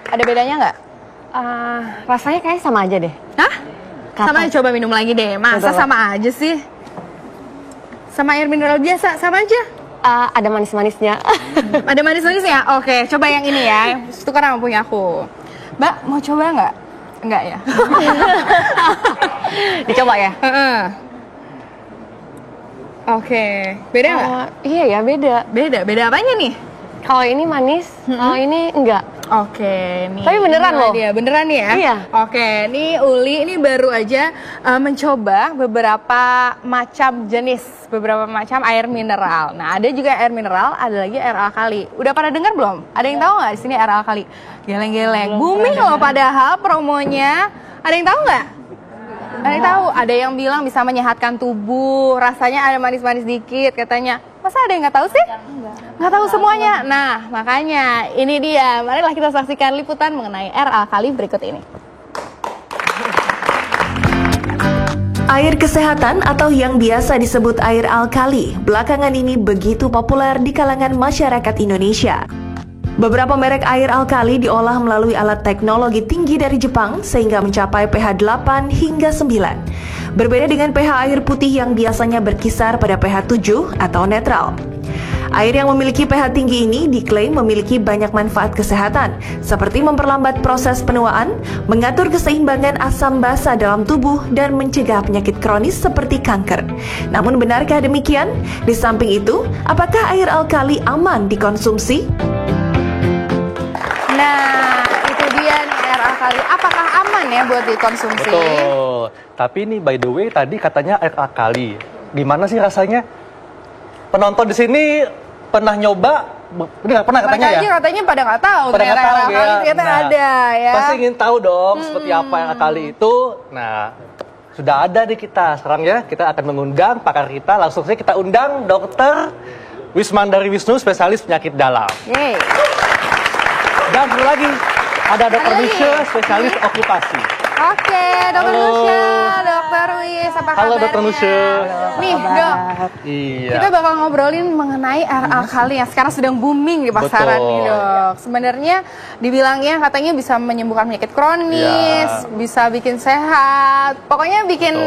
Ada bedanya nggak? Rasanya kayak sama aja deh. Hah? Sama aja, coba minum lagi deh. Masa sama aja sih? Sama air mineral biasa, sama aja? Ada manis-manisnya. Ada manis-manisnya? Oke, coba yang ini ya. Tukar sama punya aku. Mbak, mau coba nggak? Enggak ya? Dicoba ya? Oke, beda nggak? Iya ya, beda. Beda apanya nih? Kalau ini manis, kalau ini enggak. Oke, nih. Tapi beneran loh. Dia beneran nih ya? Iya. Oke, nih Uli ini baru aja mencoba beberapa macam jenis, beberapa macam air mineral. Nah, ada juga air mineral, ada lagi air alkali. Udah pada dengar belum? Ada yang tahu nggak di sini air alkali? Geleng-geleng. Booming loh padahal promonya. Ada yang tahu nggak? Ada yang tahu? Ada yang bilang bisa menyehatkan tubuh, rasanya ada manis-manis dikit katanya. Masa ada yang nggak tahu sih? Nggak tahu semuanya. Nah, makanya ini dia. Marilah kita saksikan liputan mengenai air alkali berikut ini. Air kesehatan atau yang biasa disebut air alkali, belakangan ini begitu populer di kalangan masyarakat Indonesia. Beberapa merek air alkali diolah melalui alat teknologi tinggi dari Jepang sehingga mencapai pH 8 hingga 9. Berbeda dengan pH air putih yang biasanya berkisar pada pH 7 atau netral. Air yang memiliki pH tinggi ini diklaim memiliki banyak manfaat kesehatan, seperti memperlambat proses penuaan, mengatur keseimbangan asam basa dalam tubuh, dan mencegah penyakit kronis seperti kanker. Namun benarkah demikian? Di samping itu, apakah air alkali aman dikonsumsi? Nah, itu dia nih air alkali. Apakah aman ya buat dikonsumsi? Betul. Tapi ini by the way tadi katanya air alkali. Gimana sih rasanya? Penonton di sini pernah nyoba? Ini nggak pernah katanya ya? Katanya pada nggak tahu. Pada nggak tahu ya. Ternyata ada ya. Pasti ingin tahu dong seperti apa air alkali itu. Nah, sudah ada di kita. Sekarang ya kita akan mengundang pakar kita. Langsung saja kita undang Dr. Wismandari Wisnu, spesialis penyakit dalam. Yeay. Dan satu lagi ada Dr. Misha, spesialis okupasi. Oke, Dr. Nusya, Dr. Wis, apa kabarnya? Halo Dr. Nusya. Nih dok, Iya. kita bakal ngobrolin mengenai air alkali yang sekarang sedang booming di pasaran nih dok. Sebenarnya dibilangnya katanya bisa menyembuhkan penyakit kronis, bisa bikin sehat. Pokoknya bikin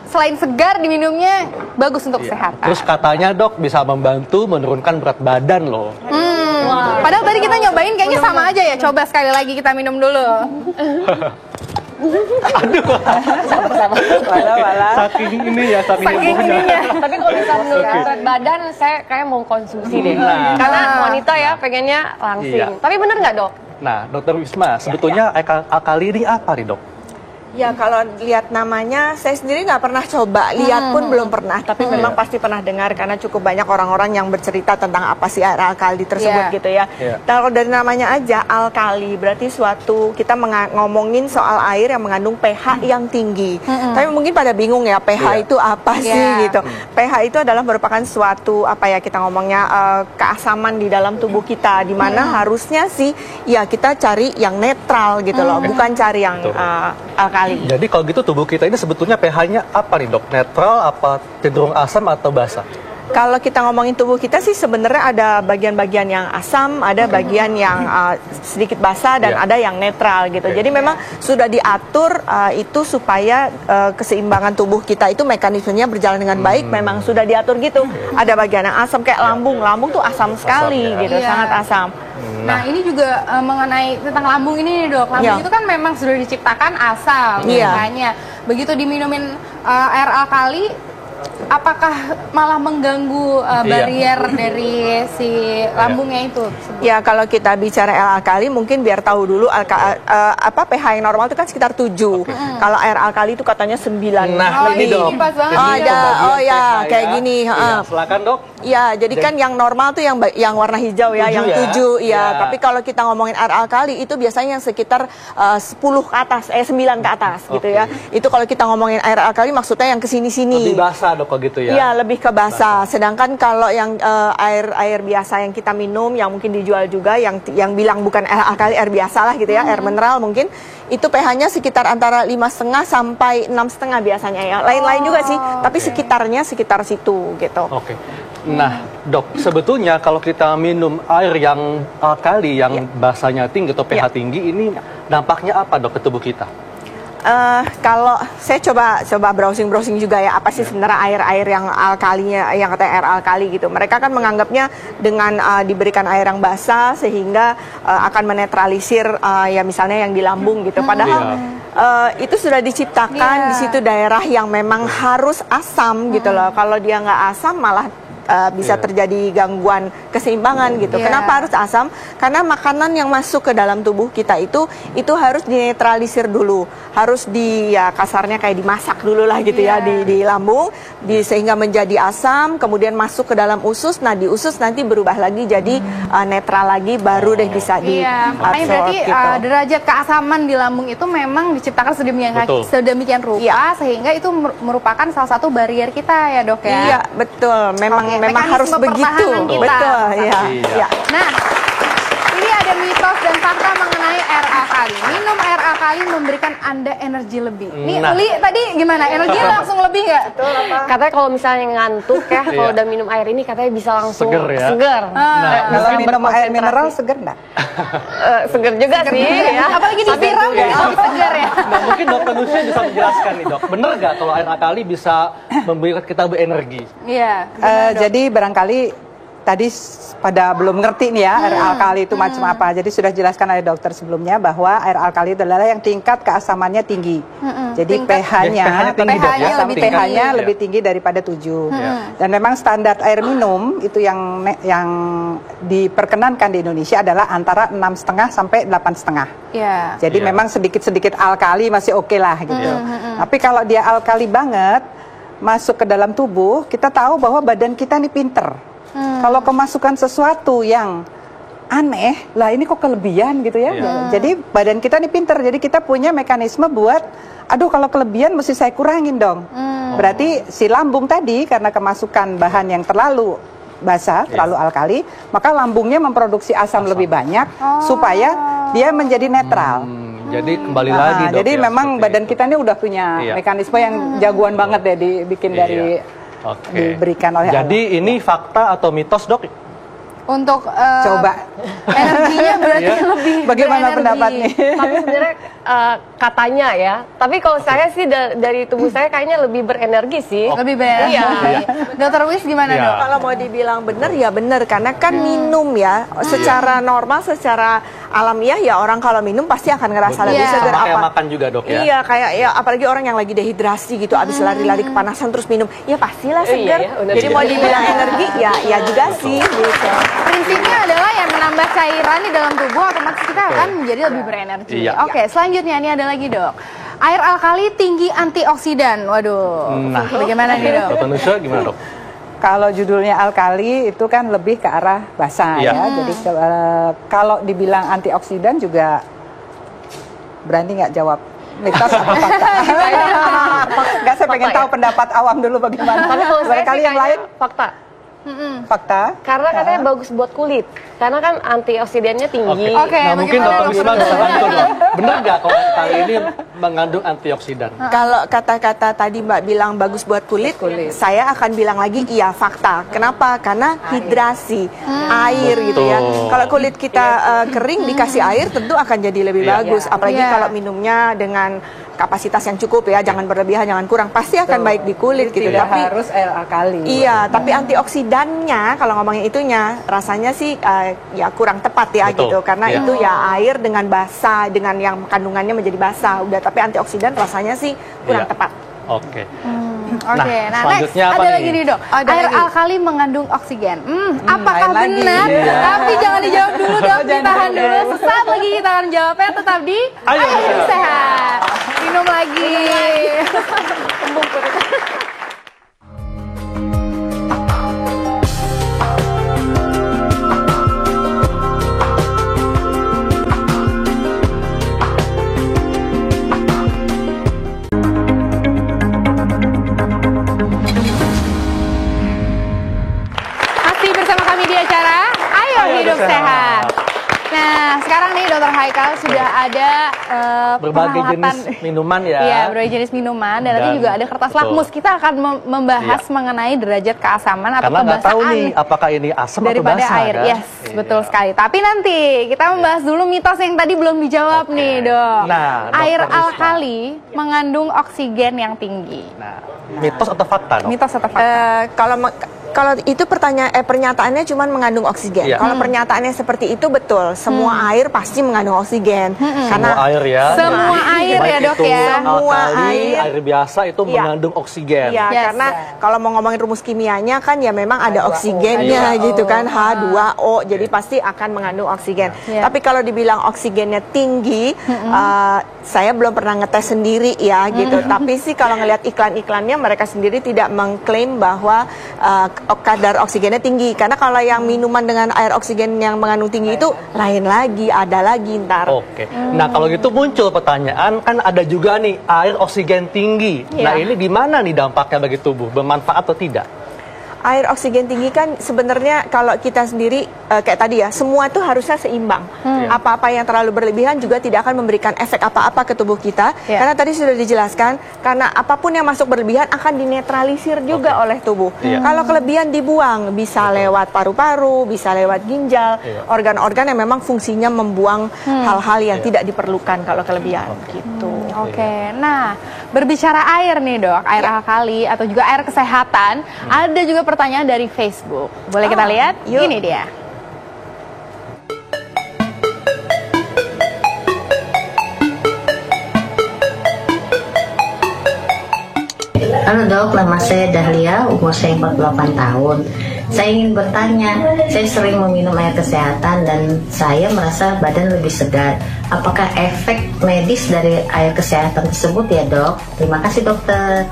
selain segar diminumnya bagus untuk kesehatan. Terus katanya dok bisa membantu menurunkan berat badan loh. Padahal tadi kita nyobain kayaknya sama aja ya. Coba sekali lagi kita minum dulu. Aduh, saking ini ya, saking hebohnya. Tapi kalau bisa menurunkan berat badan, saya kayak mau konsumsi deh. Karena wanita ya pengennya langsing. Iya. Tapi bener nggak dok? Nah, Dokter Wisma, sebetulnya alkali ini apa nih dok? Ya kalau lihat namanya, saya sendiri nggak pernah coba, lihat pun belum pernah. Tapi memang pasti pernah dengar karena cukup banyak orang-orang yang bercerita tentang apa sih air alkali tersebut gitu ya. Kalau dari namanya aja alkali, berarti suatu kita ngomongin soal air yang mengandung pH yang tinggi. Tapi mungkin pada bingung ya pH itu apa sih gitu. pH itu adalah merupakan suatu apa ya kita ngomongnya keasaman di dalam tubuh kita, di mana harusnya sih ya kita cari yang netral gitu loh, bukan cari yang alkali. Jadi kalau gitu tubuh kita ini sebetulnya pH-nya apa nih dok? Netral, apa cenderung asam atau basa? Kalau kita ngomongin tubuh kita sih sebenarnya ada bagian-bagian yang asam, ada bagian yang sedikit basah dan ada yang netral gitu. Jadi memang sudah diatur itu supaya keseimbangan tubuh kita itu mekanismenya berjalan dengan baik. Memang sudah diatur gitu. Ada bagian yang asam kayak lambung, lambung tuh asam sekali gitu, sangat asam. Nah ini juga mengenai tentang lambung ini nih dok. Lambung itu kan memang sudah diciptakan asam, makanya begitu diminumin air alkali apakah malah mengganggu barrier dari si lambungnya itu? Ya, kalau kita bicara air alkali mungkin biar tahu dulu pH yang normal itu kan sekitar 7. Kalau air alkali itu katanya 9. Nah, ini dok. Pas banget. Kayak gini. Silakan dok. Ya, jadi kan yang normal tuh yang warna hijau ya, yang 7 ya. Tapi kalau kita ngomongin air alkali itu biasanya yang sekitar 10 ke atas, 9 ke atas gitu ya. Itu kalau kita ngomongin air alkali maksudnya yang kesini-sini. Lebih basah dok gitu ya? Iya, lebih ke basah. Sedangkan kalau yang air biasa yang kita minum, yang mungkin dijual juga, yang bilang bukan air alkali, air biasa lah gitu ya, air mineral mungkin, itu pH-nya sekitar antara 5,5 sampai 6,5 biasanya ya. Lain-lain juga sih, tapi sekitarnya sekitar situ gitu. Oke. Nah, dok, sebetulnya kalau kita minum air yang alkali, yang basanya tinggi atau pH tinggi, ini dampaknya apa dok ke tubuh kita? Kalau saya coba browsing juga ya, apa sih sebenarnya air yang alkalinya, yang katanya air alkali gitu. Mereka kan menganggapnya dengan diberikan air yang basah sehingga akan menetralisir ya misalnya yang di lambung gitu. Padahal itu sudah diciptakan di situ daerah yang memang harus asam gitu loh. Kalau dia nggak asam malah bisa terjadi gangguan keseimbangan gitu. Kenapa harus asam? Karena makanan yang masuk ke dalam tubuh kita itu harus dinetralisir dulu, harus kasarnya kayak dimasak dulu lah gitu ya di lambung, sehingga menjadi asam, kemudian masuk ke dalam usus. Nah di usus nanti berubah lagi jadi netral lagi, baru deh bisa makanya berarti gitu. Derajat keasaman di lambung itu memang diciptakan sedemikian rupa sehingga itu merupakan salah satu barrier kita ya dok ya. Iya betul, memang harus begitu. Betul, ya. Nah, ini ada mitos dan fakta mengenai air alkali. Minum air alkali memberikan Anda energi lebih. Nih, Uli tadi gimana? Energi langsung lebih nggak? Katanya kalau misalnya ngantuk ya, kalau udah minum air ini katanya bisa langsung seger. Kalau minum air mineral seger nggak? Seger juga sih ya. Apalagi disiram seger ya. Nah, mungkin dokter Nusia bisa menjelaskan nih dok, bener nggak kalau air alkali bisa memberikan kita berenergi? Iya. Jadi barangkali tadi pada belum ngerti nih ya air alkali itu macam apa. Jadi sudah jelaskan oleh dokter sebelumnya bahwa air alkali itu adalah yang tingkat keasamannya tinggi. Jadi pH-nya lebih tinggi daripada 7. Dan memang standar air minum itu yang diperkenankan di Indonesia adalah antara 6,5 sampai 8,5. Jadi memang sedikit-sedikit alkali masih oke lah gitu. Tapi kalau dia alkali banget masuk ke dalam tubuh, kita tahu bahwa badan kita ini pinter. Kalau kemasukan sesuatu yang aneh, lah ini kok kelebihan gitu ya. Jadi badan kita ini pinter, jadi kita punya mekanisme buat, aduh kalau kelebihan mesti saya kurangin dong. Berarti si lambung tadi karena kemasukan bahan yang terlalu basah, terlalu alkali, maka lambungnya memproduksi asam lebih banyak supaya dia menjadi netral. Jadi kembali lagi dok. Jadi memang badan kita ini udah punya mekanisme yang jagoan banget deh dibikin dari diberikan oleh Jadi ini fakta atau mitos dok? Untuk coba energinya berarti lebih. Bagaimana pendapatnya? Tapi sebenarnya katanya ya. Tapi kalau saya sih dari tubuh saya kayaknya lebih berenergi sih. Lebih berenergi. Dokter Wis gimana dok? Kalau mau dibilang benar ya benar, karena kan minum ya secara normal, secara alamiah ya orang kalau minum pasti akan ngerasa lebih segar. Kayak makan juga dok ya? Iya, kayak ya apalagi orang yang lagi dehidrasi gitu, abis lari-lari kepanasan terus minum, ya pastilah segar. Jadi mau dibilang energi ya juga sih gitu. Prinsipnya adalah yang menambah cairan di dalam tubuh otomatis kita akan menjadi lebih berenergi. Oke, selanjutnya ini ada lagi dok. Air alkali tinggi antioksidan. Waduh, bagaimana nih dok? Dokter Nusia gimana dok? Kalau judulnya alkali itu kan lebih ke arah basah ya. Jadi kalau dibilang antioksidan juga berani nggak jawab mitos apa fakta? Nggak, saya pengen tahu pendapat awam dulu bagaimana. Tapi kalau saya barangkali yang lain fakta. Fakta? Karena katanya bagus buat kulit. Karena kan antioksidannya tinggi. Nah mungkin dokter Wisma bisa bantu dong. Benar nggak kalau kali ini mengandung antioksidan? Kalau kata-kata tadi Mbak bilang bagus buat kulit, saya akan bilang lagi iya fakta. Kenapa? Karena hidrasi, air gitu ya. Kalau kulit kita kering dikasih air tentu akan jadi lebih bagus. Apalagi kalau minumnya dengan kapasitas yang cukup ya, jangan berlebihan, jangan kurang, pasti akan baik di kulit gitu. Tidak harus air alkali. Iya, tapi antioksidannya kalau ngomongin itunya rasanya sih ya kurang tepat ya gitu, karena itu ya air dengan basah, dengan yang kandungannya menjadi basah udah, tapi antioksidan rasanya sih kurang tepat. Oke. Oke, nah selanjutnya next apa ada nih? lagi nih dok. Air alkali mengandung oksigen. Apakah air lagi. benar? Iya. Tapi jangan dijawab dulu dok, ditahan dulu. Sesaat lagi kita akan jawabnya. Tetap di Ayo Hidup Sehat. Minum lagi. Masih bersama kami di acara Ayo Hidup Sehat. Nah, sekarang nih Dokter Haikal sudah ada Berbagai peralatan. jenis minuman ya. Iya, berbagai jenis minuman dan nanti juga ada kertas lakmus. Kita akan membahas mengenai derajat keasaman atau Karena nggak tahu kebasaan nih apakah ini asam atau daripada basa air. kan? Yes, betul sekali. Tapi nanti kita membahas dulu mitos yang tadi belum dijawab nih, Dok. Nah, air Dr. Risma. alkali mengandung oksigen yang tinggi. Nah, mitos atau fakta dong? Mitos atau fakta? Kalau itu pernyataannya cuma mengandung oksigen. Iya. Kalau pernyataannya seperti itu betul, semua air pasti mengandung oksigen. Semua air ya. Semua air ya, Baik Dok itu ya. Semua alkali, air. air biasa itu Iya. mengandung oksigen. Iya, Yes. karena kalau mau ngomongin rumus kimianya kan ya memang ada H2O. oksigennya Iya. gitu kan, H2O, jadi pasti akan mengandung oksigen. Iya. Tapi kalau dibilang oksigennya tinggi, saya belum pernah ngetes sendiri ya gitu. Tapi sih kalau ngelihat iklan-iklannya mereka sendiri tidak mengklaim bahwa kadar oksigennya tinggi. Karena kalau yang minuman dengan air oksigen yang mengandung tinggi itu lain lagi, ada lagi ntar. Oke. Nah, kalau gitu muncul pertanyaan, kan ada juga nih air oksigen tinggi. Iya. Nah, ini gimana nih dampaknya bagi tubuh? Bermanfaat atau tidak? Air oksigen tinggi kan sebenarnya kalau kita sendiri kayak tadi ya, semua itu harusnya seimbang. Apa-apa yang terlalu berlebihan juga tidak akan memberikan efek apa-apa ke tubuh kita. Yeah. Karena tadi sudah dijelaskan, karena apapun yang masuk berlebihan akan dinetralisir juga oleh tubuh. Iya. Kalau kelebihan dibuang, bisa lewat paru-paru, bisa lewat ginjal, Iya. organ-organ yang memang fungsinya membuang hal-hal yang tidak diperlukan kalau kelebihan gitu. Oke, nah berbicara air nih dok, air alkali atau juga air kesehatan, ada juga pertanyaan dari Facebook. Boleh kita lihat? yuk. Ini dia. Halo dok, nama saya Dahlia, umur saya 48 tahun. Saya ingin bertanya, saya sering meminum air kesehatan dan saya merasa badan lebih segar. Apakah efek medis dari air kesehatan tersebut ya dok? Terima kasih dokter.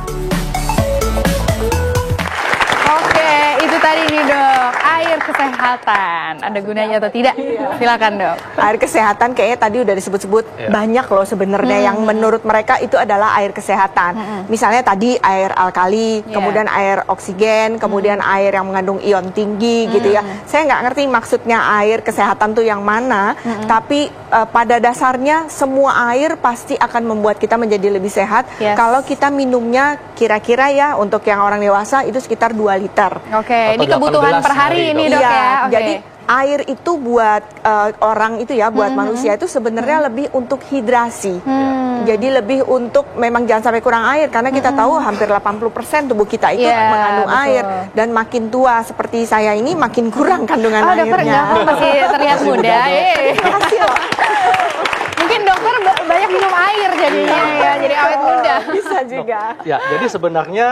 Oke, itu tadi nih dok, air kesehatan. Ada gunanya atau tidak? Silakan dok. Air kesehatan kayaknya tadi udah disebut-sebut banyak loh sebenarnya yang menurut mereka itu adalah air kesehatan. Misalnya tadi air alkali, kemudian air oksigen, kemudian air yang mengandung ion tinggi gitu ya. Saya nggak ngerti maksudnya air kesehatan tuh yang mana, tapi pada dasarnya semua air pasti akan membuat kita menjadi lebih sehat. Yes. Kalau kita minumnya kira-kira ya untuk yang orang dewasa itu sekitar 2 liter. Oke, ini 18 kebutuhan per hari hari, ini Dok. dok Iya, ya. Oke. jadi air itu buat orang itu ya, buat manusia itu sebenarnya lebih untuk hidrasi. Jadi lebih untuk memang jangan sampai kurang air karena kita tahu hampir 80% tubuh kita itu Iya, mengandung betul. air dan makin tua seperti saya ini makin kurang kandungan Oh dokter airnya. enggak, masih terlihat muda. Makasih loh. Mungkin dokter banyak minum air jadinya ya, jadi awet muda. Bisa juga. Ya, jadi sebenarnya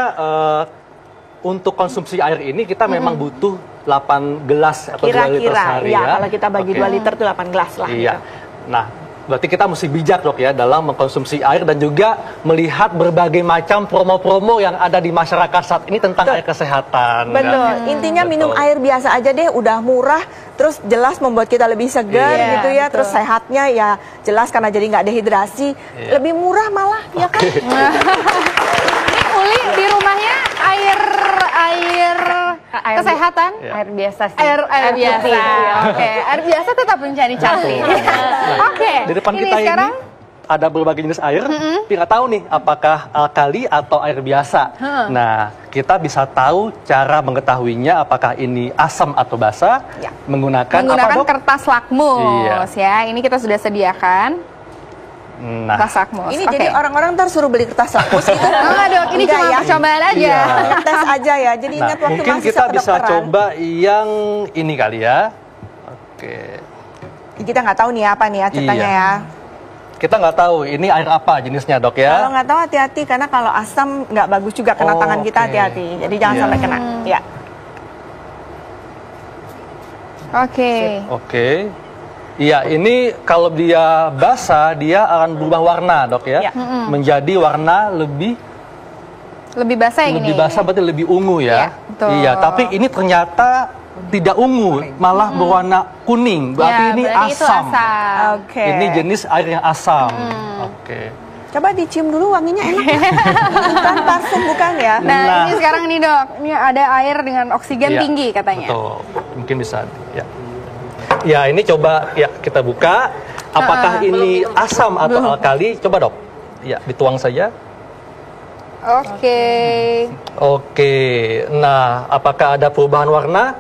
untuk konsumsi air ini kita memang butuh 8 gelas atau 2 liter Kira-kira sehari ya, ya. kalau kita bagi Oke. 2 liter itu 8 gelas lah. Iya. gitu. Nah, berarti kita mesti bijak dok ya dalam mengkonsumsi air dan juga melihat berbagai macam promo-promo yang ada di masyarakat saat ini tentang air kesehatan. Betul. Intinya minum air biasa aja deh, udah murah, terus jelas membuat kita lebih segar Iya, gitu ya. betul. Terus sehatnya ya jelas karena jadi nggak dehidrasi, lebih murah malah ya kan. Ini Uli di rumahnya air kesehatan, Air biasa sih. air biasa. putih, iya. Oke, air biasa tetap mencari cantik. Oke. Di depan ini kita sekarang ini ada berbagai jenis air, tapi nggak tahu nih apakah alkali atau air biasa. Nah, kita bisa tahu cara mengetahuinya apakah ini asam atau basa menggunakan apa dok? kertas lakmus ya. Ini kita sudah sediakan. Nah, Kertas lakmus. Ini Oke. jadi orang-orang ntar suruh beli kertas lakmus gitu. Enggak dok, ini Enggak cuma ya? percobaan aja. Iya. Tes aja ya. Jadi nah, ingat waktu mungkin masih kita bisa kedokteran. coba yang ini kali ya. Oke. Kita nggak tahu nih apa nih ya ceritanya Iya. ya. kita nggak tahu ini air apa jenisnya, Dok ya. Kalau nggak tahu hati-hati, karena kalau asam nggak bagus juga kena tangan kita, hati-hati. Jadi jangan sampai kena. Ya. Oke. Iya, ini kalau dia basah, dia akan berubah warna, Dok ya. Menjadi warna lebih basah yang lebih ini. basah, berarti lebih ungu ya. Iya, tapi ini ternyata tidak ungu, malah berwarna kuning. Berarti ini berarti asam. Itu asam. Ini jenis air yang asam. Coba dicium dulu, wanginya enak. Bukan parfum, bukan ya? Nah, ini sekarang nih, Dok. Ini ada air dengan oksigen tinggi katanya. Betul. Mungkin bisa. Ya. Ya, ini coba ya kita buka. Apakah ini asam atau alkali? Coba, Dok. Ya, dituang saja. Oke. Nah, apakah ada perubahan warna?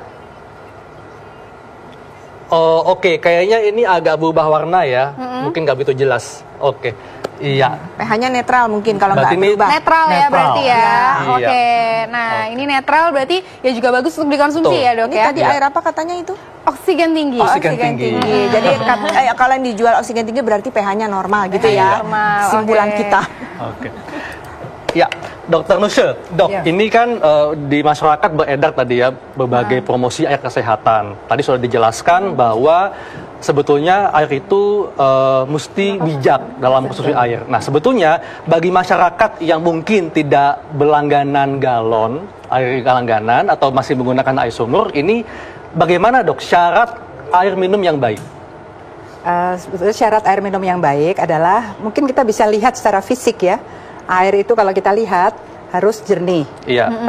Oh, oke. Kayaknya ini agak berubah warna ya. Mungkin nggak begitu jelas. Oke. Iya. pH-nya netral mungkin kalau nggak berubah. Netral ya berarti ya. Iya. Oke. Nah, ini netral berarti ya juga bagus untuk dikonsumsi ya, Dok Ini ya. tadi air apa katanya itu? Oksigen tinggi. Oksigen tinggi. Jadi kalau yang dijual oksigen tinggi berarti pH-nya normal gitu ya. Normal. Simpulan kita. Oke. Ya, Dokter Nushe, Dok, ini kan di masyarakat beredar tadi ya berbagai promosi air kesehatan. Tadi sudah dijelaskan bahwa sebetulnya air itu mesti bijak dalam konsumsi air. Nah, sebetulnya bagi masyarakat yang mungkin tidak berlangganan galon, air langganan atau masih menggunakan air sumur, ini bagaimana, Dok, syarat air minum yang baik? Sebetulnya syarat air minum yang baik adalah mungkin kita bisa lihat secara fisik ya. Air itu kalau kita lihat harus jernih.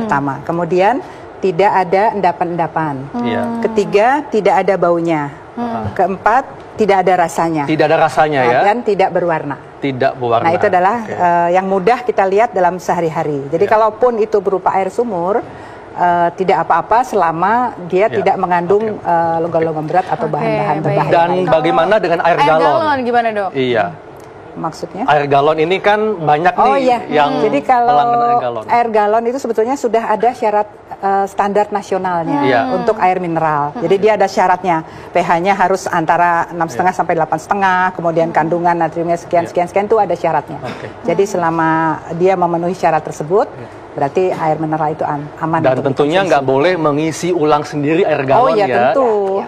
Pertama, kemudian tidak ada endapan-endapan. Ketiga, tidak ada baunya. Keempat, tidak ada rasanya. Tidak ada rasanya ya. Dan tidak berwarna. Tidak berwarna. Nah, itu adalah yang mudah kita lihat dalam sehari-hari. Jadi kalaupun itu berupa air sumur, tidak apa-apa selama dia tidak mengandung logam-logam berat atau bahan-bahan berbahaya. Dan bagaimana dengan air galon? Air galon gimana, Dok? Iya. Maksudnya? Air galon ini kan banyak nih yang jadi kalau air galon itu sebetulnya sudah ada syarat standar nasionalnya untuk air mineral. Jadi dia ada syaratnya. pH-nya harus antara 6,5 sampai 8,5, kemudian kandungan natriumnya sekian itu ada syaratnya. Jadi selama dia memenuhi syarat tersebut, berarti air mineral itu aman. Dan tentunya nggak boleh mengisi ulang sendiri air galon ya. Tentu.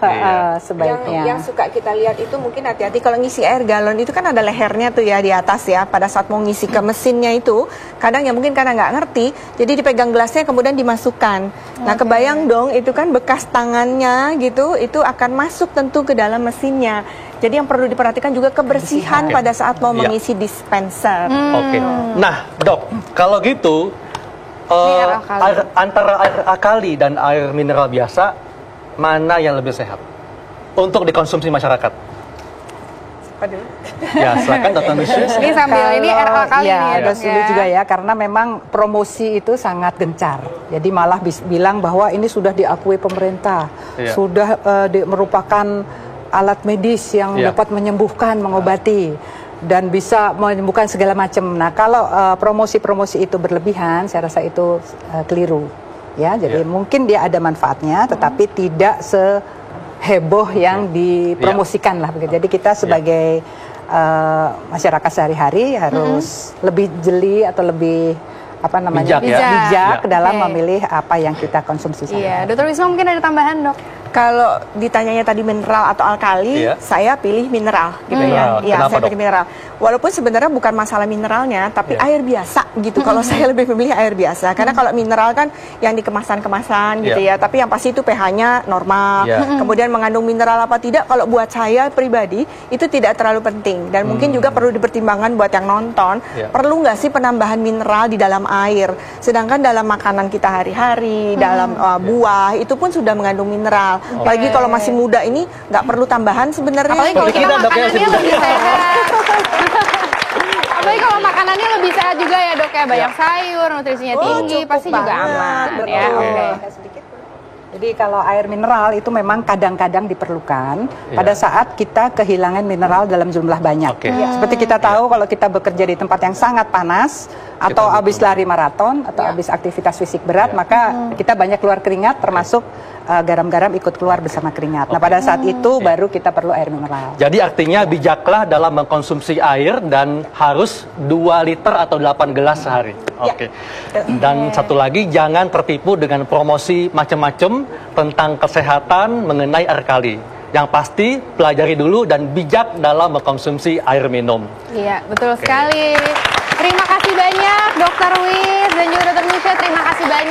Sebaiknya. Yang suka kita lihat itu mungkin hati-hati kalau ngisi air galon itu kan ada lehernya tuh ya di atas ya. Pada saat mau ngisi ke mesinnya itu, kadang ya mungkin karena nggak ngerti, jadi dipegang gelasnya kemudian dimasukkan. Nah, kebayang dong itu kan bekas tangannya gitu, itu akan masuk tentu ke dalam mesinnya. Jadi yang perlu diperhatikan juga kebersihan pada saat mau mengisi dispenser. Nah, Dok, kalau gitu antara air alkali dan air mineral biasa, mana yang lebih sehat untuk dikonsumsi masyarakat? Ya, silakan Dr. Nushe. Ini sambil ini air alkali nih ya, agak sulit juga ya, karena memang promosi itu sangat gencar. Jadi malah bilang bahwa ini sudah diakui pemerintah, sudah merupakan alat medis yang dapat menyembuhkan, mengobati, dan bisa menyembuhkan segala macam. Nah, kalau promosi-promosi itu berlebihan, saya rasa itu keliru. Ya, jadi mungkin dia ada manfaatnya, tetapi tidak seheboh yang dipromosikan lah. Jadi kita sebagai masyarakat sehari-hari harus lebih jeli atau lebih bijak dalam memilih apa yang kita konsumsi. Iya, Dr. Wisma mungkin ada tambahan, Dok? Kalau ditanyanya tadi mineral atau alkali, saya pilih mineral gitu ya. Iya, saya pilih mineral. Walaupun sebenarnya bukan masalah mineralnya, tapi air biasa gitu. Kalau saya lebih memilih air biasa, karena kalau mineral kan yang di kemasan-kemasan gitu ya. Tapi yang pasti itu pH-nya normal. Kemudian mengandung mineral apa tidak, kalau buat saya pribadi itu tidak terlalu penting. Dan mungkin juga perlu dipertimbangkan buat yang nonton, perlu nggak sih penambahan mineral di dalam air? Sedangkan dalam makanan kita hari-hari, dalam buah itu pun sudah mengandung mineral. Apalagi kalau masih muda ini nggak perlu tambahan sebenarnya. Apalagi kalau kita makanannya lebih sehat. Apalagi kalau makanannya lebih sehat juga ya, Dok ya, banyak sayur, nutrisinya tinggi, pasti juga aman ya. Jadi kalau air mineral itu memang kadang-kadang diperlukan pada saat kita kehilangan mineral dalam jumlah banyak. Seperti kita tahu kalau kita bekerja di tempat yang sangat panas atau habis lari maraton atau habis aktivitas fisik berat, maka kita banyak keluar keringat termasuk garam-garam ikut keluar bersama keringat. Nah, pada saat itu baru kita perlu air mineral. Jadi artinya bijaklah dalam mengkonsumsi air dan harus 2 liter atau 8 gelas sehari. Oke. Dan satu lagi, jangan tertipu dengan promosi macam-macam tentang kesehatan mengenai air kali. Yang pasti pelajari dulu dan bijak dalam mengkonsumsi air minum. Iya, betul sekali. Terima kasih banyak Dr. Wis dan juga Dr. Misha, terima kasih banyak.